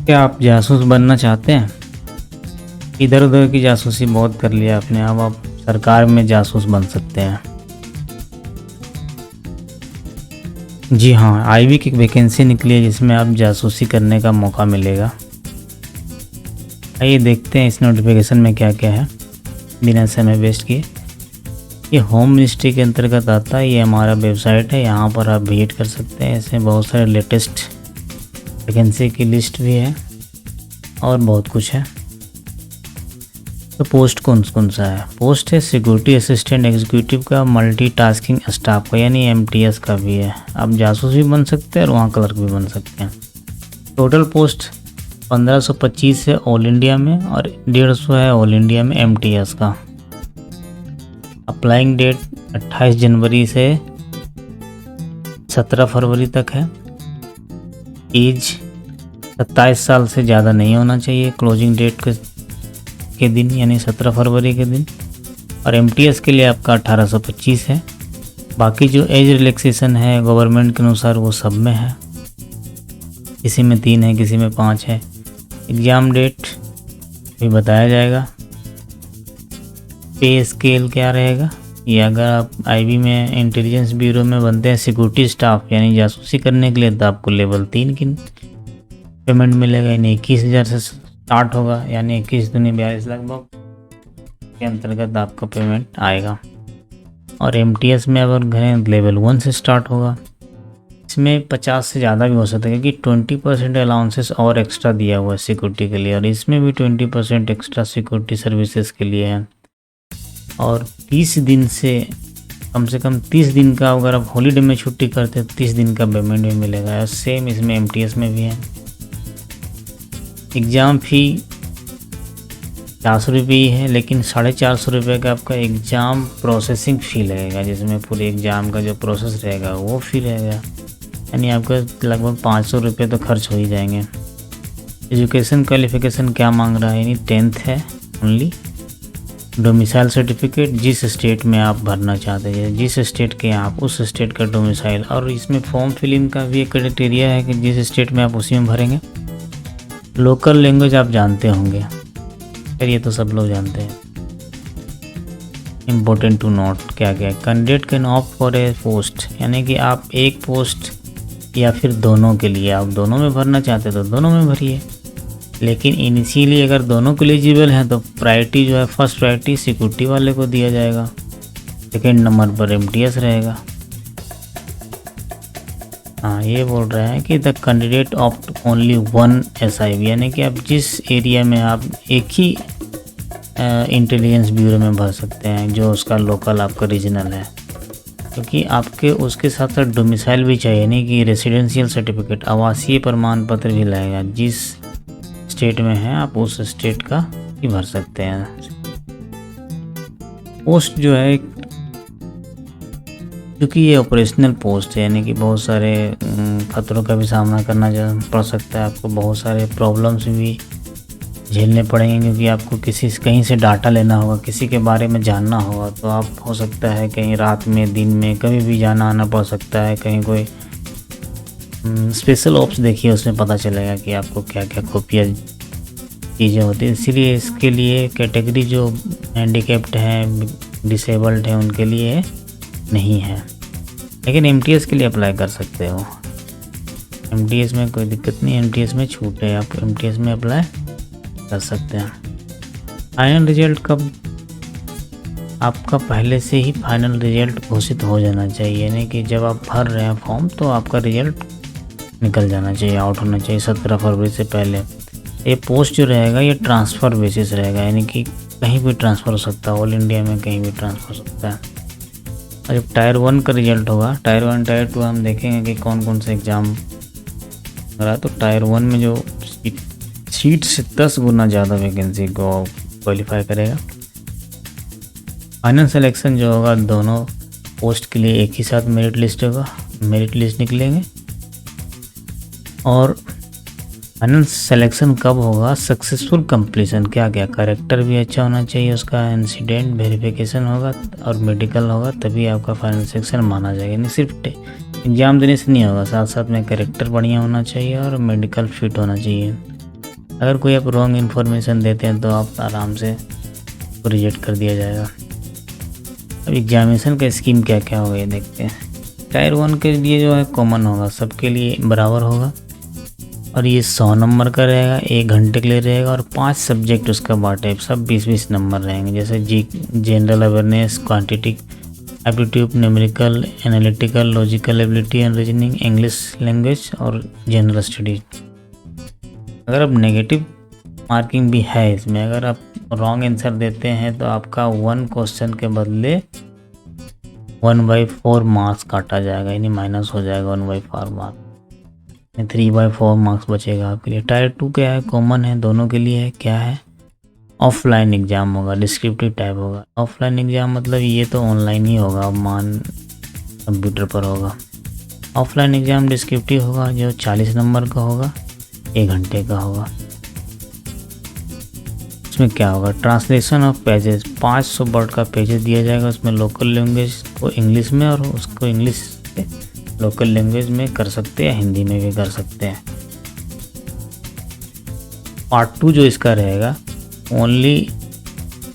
क्या आप जासूस बनना चाहते हैं? इधर उधर की जासूसी बहुत कर लिया आपने, अब आप सरकार में जासूस बन सकते हैं। जी हाँ, आईबी की एक वैकेंसी निकली है जिसमें आप जासूसी करने का मौका मिलेगा। आइए देखते हैं इस नोटिफिकेशन में क्या क्या है बिना समय वेस्ट किए। ये होम मिनिस्ट्री के अंतर्गत आता है। ये हमारा वेबसाइट है, यहाँ पर आप विजिट कर सकते हैं। इसमें बहुत सारे लेटेस्ट वैकेंसी की लिस्ट भी है और बहुत कुछ है। तो पोस्ट कौन कौन सा है? पोस्ट है सिक्योरिटी असिस्टेंट एग्जीक्यूटिव का, मल्टीटास्किंग स्टाफ का यानी एमटीएस का भी है। आप जासूस भी बन सकते हैं और वहाँ क्लर्क भी बन सकते हैं। टोटल पोस्ट 1525 है ऑल इंडिया में और 150 है ऑल इंडिया में एमटीएस का। अप्लाइंग डेट 28 जनवरी से 17 फरवरी तक है। एज 27 साल से ज़्यादा नहीं होना चाहिए क्लोजिंग डेट के दिन यानी 17 फरवरी के दिन। और एमटीएस के लिए आपका 1825 है। बाकी जो एज रिलैक्सेशन है गवर्नमेंट के अनुसार वो सब में है, किसी में 3 है, किसी में 5 है। एग्ज़ाम डेट भी बताया जाएगा। पे स्केल क्या रहेगा ये, अगर आप आईबी में इंटेलिजेंस ब्यूरो में बनते हैं सिक्योरिटी स्टाफ यानी जासूसी करने के लिए, तो आपको लेवल 3 की पेमेंट मिलेगा यानी 21,000 से स्टार्ट होगा, यानी 21 दूनी 42 लगभग के अंतर्गत आपका पेमेंट आएगा। और एमटीएस में अगर घरें लेवल 1 से स्टार्ट होगा। इसमें 50 से ज़्यादा भी हो सकता है क्योंकि 20% अलाउंसेस और एक्स्ट्रा दिया हुआ है सिक्योरिटी के लिए, और इसमें भी 20% एक्स्ट्रा सिक्योरिटी सर्विसेज के लिए है। और 30 दिन से कम 30 दिन का अगर आप हॉलीडे में छुट्टी करते हैं तो 30 दिन का पेमेंट भी मिलेगा। और सेम इसमें एमटीएस में भी है। एग्ज़ाम फ़ी 400 रुपये ही है, लेकिन 450 रुपये का आपका एग्ज़ाम प्रोसेसिंग फ़ी लगेगा, जिसमें पूरे एग्ज़ाम का जो प्रोसेस रहेगा वो फ़ी रहेगा, यानी आपका लगभग 500 रुपये तो खर्च हो ही जाएंगे। एजुकेशन क्वालिफ़िकेशन क्या मांग रहा है, यानी 10th है ओनली। डोमिसाइल सर्टिफिकेट जिस स्टेट में आप भरना चाहते हैं, जिस स्टेट के आप उस स्टेट का डोमिसाइल। और इसमें फॉर्म फिलिंग का भी एक क्राइटेरिया है कि जिस स्टेट में आप उसी में भरेंगे। लोकल लैंग्वेज आप जानते होंगे, फिर ये तो सब लोग जानते हैं। इम्पोर्टेंट टू नोट क्या क्या, candidate can opt for a post, यानी कि आप एक पोस्ट या फिर दोनों के लिए, आप दोनों में भरना चाहते हैं तो दोनों में भरिए। लेकिन इनिशियली अगर दोनों को एलिजिबल हैं तो प्रायोरिटी जो है, फर्स्ट प्रायोरिटी सिक्योरिटी वाले को दिया जाएगा, सेकेंड नंबर पर एमटीएस रहेगा। हाँ, ये बोल रहे हैं कि the candidate opt only 1 SIV, यानी कि आप जिस एरिया में आप एक ही इंटेलिजेंस ब्यूरो में भर सकते हैं जो उसका लोकल आपका रीजनल है, क्योंकि आपके उसके साथ साथ डोमिसाइल भी चाहिए, यानी कि रेसिडेंशियल सर्टिफिकेट आवासीय प्रमाण पत्र भी लगेगा। जिस स्टेट में है आप उस स्टेट का ही भर सकते हैं। पोस्ट जो है, क्योंकि ये ऑपरेशनल पोस्ट है, यानी कि बहुत सारे खतरों का भी सामना करना पड़ सकता है आपको, बहुत सारे प्रॉब्लम्स भी झेलने पड़ेंगे, क्योंकि आपको कहीं से डाटा लेना होगा, किसी के बारे में जानना होगा। तो आप हो सकता है कहीं रात में, दिन में, कभी भी जाना आना पड़ सकता है। कहीं कोई स्पेशल ऑप्स देखिए, उसमें पता चलेगा कि आपको क्या क्या खुफिया चीज़ें होती है। इसीलिए इसके लिए कैटेगरी जो हैंडीकैप्ड हैं, डिसेबल्ड हैं, उनके लिए नहीं है। लेकिन एमटीएस के लिए अप्लाई कर सकते हो। एमटीएस में कोई दिक्कत नहीं, एमटीएस में छूट है, आप एमटीएस में अप्लाई कर सकते हैं। फाइनल रिजल्ट कब? आपका पहले से ही फाइनल रिजल्ट घोषित हो जाना चाहिए, यानी कि जब आप भर रहे हैं फॉर्म तो आपका रिजल्ट निकल जाना चाहिए, आउट होना चाहिए 17 फरवरी से पहले। ये पोस्ट जो रहेगा ये ट्रांसफ़र बेसिस रहेगा, यानी कि कहीं भी ट्रांसफ़र हो सकता है, ऑल इंडिया में कहीं भी ट्रांसफ़र हो सकता है। और जब टायर 1 का रिजल्ट होगा, टायर 1 टायर 2 हम देखेंगे कि कौन कौन से एग्ज़ाम हो रहा है। तो टायर 1 में जो सीट से 10 गुना ज़्यादा वैकेंसी को क्वालिफाई करेगा। फाइनल सिलेक्शन जो होगा, दोनों पोस्ट के लिए एक ही साथ मेरिट लिस्ट होगा, मेरिट लिस्ट निकलेंगे। और फाइनल सिलेक्शन कब होगा? सक्सेसफुल कंप्लीशन क्या क्या, कैरेक्टर भी अच्छा होना चाहिए उसका, इंसिडेंट वेरिफिकेशन होगा और मेडिकल होगा, तभी आपका फाइनल सिलेक्शन माना जाएगा। नहीं सिर्फ एग्ज़ाम देने से नहीं होगा, साथ साथ में कैरेक्टर बढ़िया होना चाहिए और मेडिकल फिट होना चाहिए। अगर कोई आप रॉन्ग इन्फॉर्मेशन देते हैं तो आप आराम से रिजेक्ट कर दिया जाएगा। अब एग्जामिनेशन का स्कीम क्या क्या होगा ये देखते हैं। टायर 1 के लिए जो है कॉमन होगा, सबके लिए बराबर होगा और ये 100 नंबर का रहेगा, 1 घंटे के लिए रहेगा और 5 सब्जेक्ट उसका बांटे, सब 20-20 नंबर रहेंगे। जैसे general awareness, quantity aptitude, numerical, analytical, logical ability and reasoning, English language और जनरल स्टडीज। अगर अब नेगेटिव मार्किंग भी है इसमें, अगर आप रॉन्ग आंसर देते हैं तो आपका 1 क्वेश्चन के बदले 1/4 मार्क्स काटा जाएगा, यानी माइनस हो जाएगा 1/4 मार्क्स, 3/4 मार्क्स बचेगा आपके लिए। टायर 2 क्या है, कॉमन है दोनों के लिए है, क्या है, ऑफलाइन एग्ज़ाम होगा, डिस्क्रिप्टिव टाइप होगा। ऑफलाइन एग्ज़ाम मतलब ये तो ऑनलाइन ही होगा, मान कंप्यूटर पर होगा। ऑफलाइन एग्ज़ाम डिस्क्रिप्टिव होगा जो 40 नंबर का होगा, 1 घंटे का होगा। उसमें क्या होगा, ट्रांसलेशन ऑफ पेजेस, 500 वर्ड का पेजेस दिया जाएगा, उसमें लोकल लैंग्वेज को इंग्लिश में और उसको इंग्लिश से लोकल लैंग्वेज में कर सकते हैं, हिंदी में भी कर सकते हैं। पार्ट 2 जो इसका रहेगा ओनली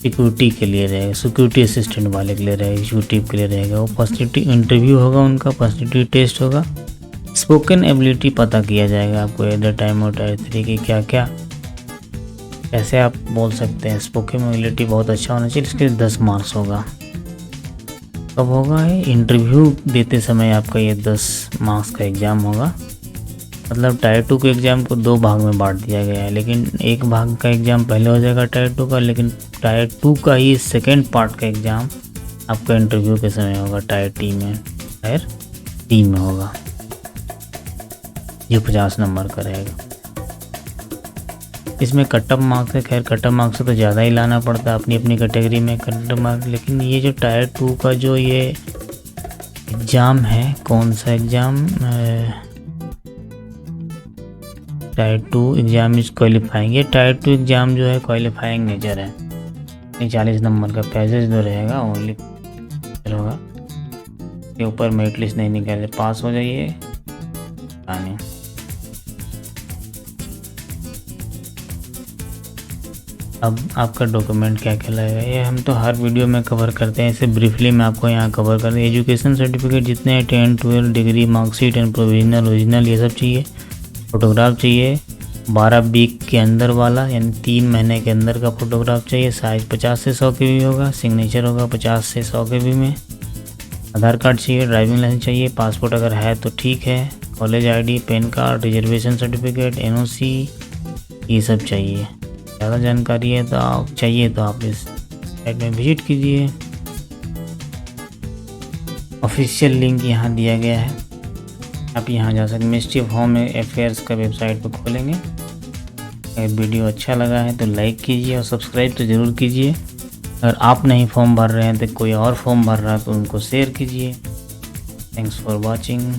सिक्योरिटी के लिए रहेगा, सिक्योरिटी असिस्टेंट वाले के लिए रहेगा, एग्जीक्यूटिव के लिए रहेगा। वो पर्सनैलिटी इंटरव्यू होगा, उनका पर्सनैलिटी टेस्ट होगा। स्पोकन एबिलिटी पता किया जाएगा आपको, एट द टाइम और टायर 3 की क्या क्या कैसे आप बोल सकते हैं। स्पोकन एबिलिटी बहुत अच्छा होना चाहिए, इसके 10 मार्क्स होगा। कब होगा ये, इंटरव्यू देते समय आपका ये 10 मार्क्स का एग्ज़ाम होगा। मतलब टायर 2 के एग्ज़ाम को 2 भाग में बांट दिया गया है, लेकिन एक भाग का एग्ज़ाम पहले हो जाएगा टायर 2 का, लेकिन टायर 2 का ही सेकेंड पार्ट का एग्ज़ाम आपका इंटरव्यू के समय होगा टायर 3 में होगा, जो 50 नंबर का रहेगा। इसमें कट ऑफ मार्क्स है, खैर कट ऑफ मार्क्स से तो ज़्यादा ही लाना पड़ता है अपनी अपनी कैटेगरी में कट ऑफ मार्क्स। लेकिन ये जो टायर 2 का जो ये एग्ज़ाम है, कौन सा exam, tyre 2 exam is qualifying, ये टायर 2 एग्ज़ाम जो है क्वालिफाइंग नेचर है। 40 नंबर का पैसेज जो रहेगा ओनली होगा, के ऊपर मेरिट लिस्ट नहीं निकाले, पास हो जाइए नहीं। अब आपका डॉक्यूमेंट क्या क्या लगेगा, ये हम तो हर वीडियो में कवर करते हैं, इसे ब्रीफली मैं आपको यहाँ कवर कर रही। एजुकेशन सर्टिफिकेट जितने हैं 10, 12 degree, marksheet and provisional, original, ये सब चाहिए। फोटोग्राफ चाहिए 12 वीक के अंदर वाला, यानी 3 महीने के अंदर का फोटोग्राफ चाहिए। साइज़ 50 से 100 के भी होगा, सिग्नेचर होगा 50 से 100 के भी में। आधार कार्ड चाहिए, ड्राइविंग लाइसेंस चाहिए, पासपोर्ट अगर है तो ठीक है, college ID, pan card, reservation certificate, NOC, ये सब चाहिए। ज़्यादा जानकारी है तो आप इस साइट में विजिट कीजिए। ऑफिशियल लिंक यहाँ दिया गया है, आप यहाँ जा सकते। मिनिस्ट्री ऑफ होम अफेयर्स का वेबसाइट पर खोलेंगे। अगर वीडियो अच्छा लगा है तो लाइक कीजिए और सब्सक्राइब तो ज़रूर कीजिए। अगर आप नहीं फॉर्म भर रहे हैं तो कोई और फॉर्म भर रहा है तो उनको शेयर कीजिए। Thanks for watching.